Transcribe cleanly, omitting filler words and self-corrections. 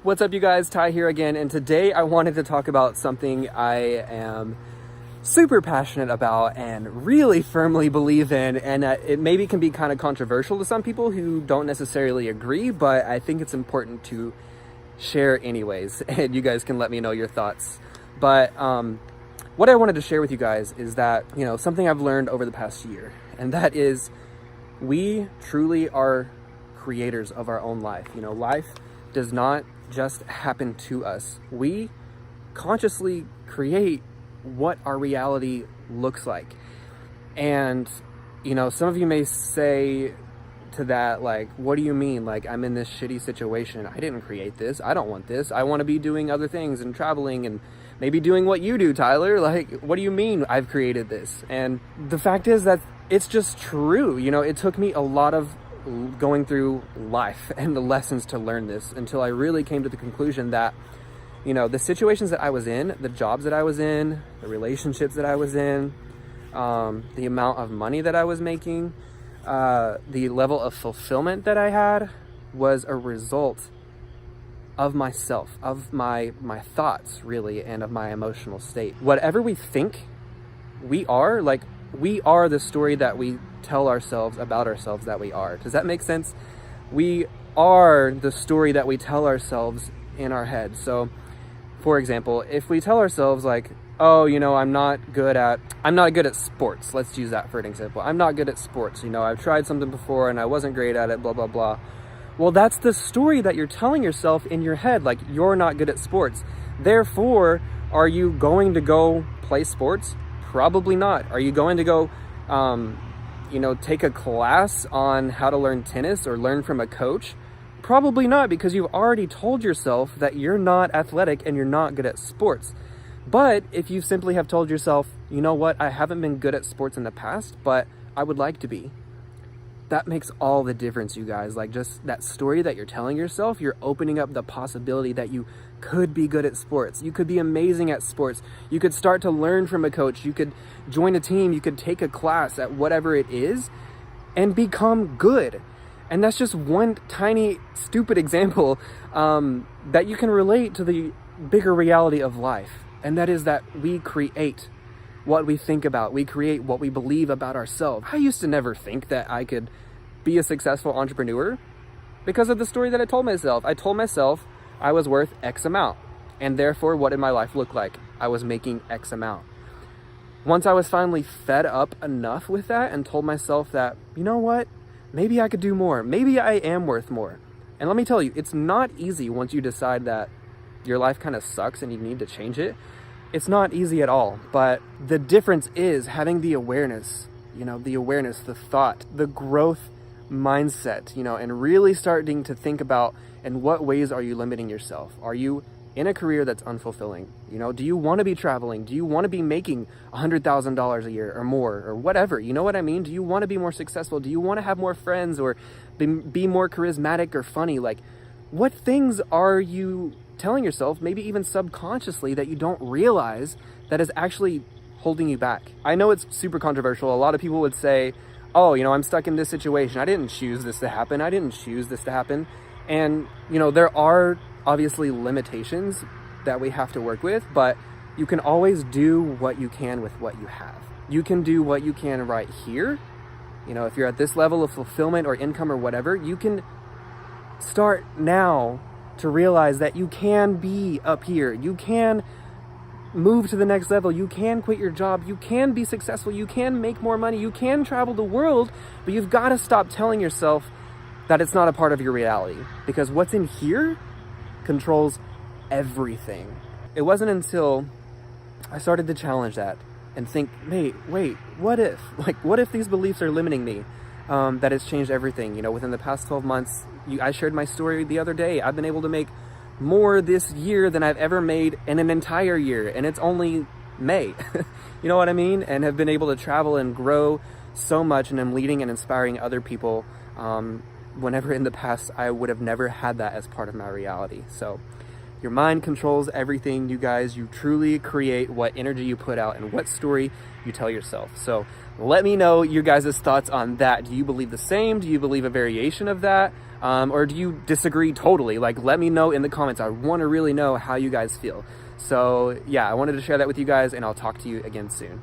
What's up, you guys? Ty here again, and today I wanted to talk about something I am super passionate about and really firmly believe in, and it maybe can be kind of controversial to some people who don't necessarily agree, but I think it's important to share anyways, and you guys can let me know your thoughts. But what I wanted to share with you guys is that, something I've learned over the past year, and that is we truly are creators of our own life. Life does not just happen to us. We consciously create what our reality looks like. And some of you may say to that, like, what do you mean? Like, I'm in this shitty situation. I didn't create this. I don't want this. I want to be doing other things and traveling and maybe doing what you do, Tyler. Like, what do you mean I've created this? And the fact is that it's just true. It took me a lot of going through life and the lessons to learn this until I really came to the conclusion that, the situations that I was in, the jobs that I was in, the relationships that I was in, the amount of money that I was making, the level of fulfillment that I had was a result of myself, of my thoughts, really, and of my emotional state. Whatever we think we are the story that we tell ourselves about ourselves that we are. Does that make sense? We are the story that we tell ourselves in our head. So, for example, if we tell ourselves like, oh, I'm not good at sports. Let's use that for an example. I'm not good at sports. I've tried something before and I wasn't great at it, blah, blah, blah. Well, that's the story that you're telling yourself in your head. Like, you're not good at sports. Therefore, are you going to go play sports? Probably not. Are you going to go, take a class on how to learn tennis or learn from a coach? Probably not, because you've already told yourself that you're not athletic and you're not good at sports. But if you simply have told yourself, you know what, I haven't been good at sports in the past, but I would like to be. That makes all the difference, you guys. Like, just that story that you're telling yourself, you're opening up the possibility that you could be good at sports. You could be amazing at sports. You could start to learn from a coach. You could join a team. You could take a class at whatever it is and become good. And that's just one tiny, stupid example that you can relate to the bigger reality of life. And that is that we create what we think about. We create what we believe about ourselves. I used to never think that I could be a successful entrepreneur because of the story that I told myself. I told myself I was worth X amount, and therefore what did my life look like? I was making X amount. Once I was finally fed up enough with that and told myself that, you know what, maybe I could do more. Maybe I am worth more. And let me tell you, it's not easy once you decide that your life kind of sucks and you need to change it. It's not easy at all, but the difference is having the awareness, the thought, the growth mindset, and really starting to think about in what ways are you limiting yourself? Are you in a career that's unfulfilling? Do you want to be traveling? Do you want to be making $100,000 a year or more or whatever? You know what I mean? Do you want to be more successful? Do you want to have more friends or be more charismatic or funny? Like, what things are you telling yourself, maybe even subconsciously, that you don't realize that is actually holding you back? I know it's super controversial. A lot of people would say, oh, I'm stuck in this situation. I didn't choose this to happen. I didn't choose this to happen. And, there are obviously limitations that we have to work with, but you can always do what you can with what you have. You can do what you can right here. If you're at this level of fulfillment or income or whatever, you can start now to realize that you can be up here. You can move to the next level. You can quit your job. You can be successful. You can make more money. You can travel the world, but you've got to stop telling yourself that it's not a part of your reality, because what's in here controls everything. It wasn't until I started to challenge that and think, wait, what if? Like, what if these beliefs are limiting me? That it's changed everything. Within the past 12 months, I shared my story the other day. I've been able to make more this year than I've ever made in an entire year, and it's only May. You know what I mean? And have been able to travel and grow so much, and I'm leading and inspiring other people whenever in the past I would have never had that as part of my reality. So Your mind controls everything, you guys. You truly create what energy you put out and what story you tell yourself. So let me know your guys' thoughts on that. Do you believe the same? Do you believe a variation of that? Or do you disagree totally? Like, let me know in the comments. I want to really know how you guys feel. So yeah, I wanted to share that with you guys, and I'll talk to you again soon.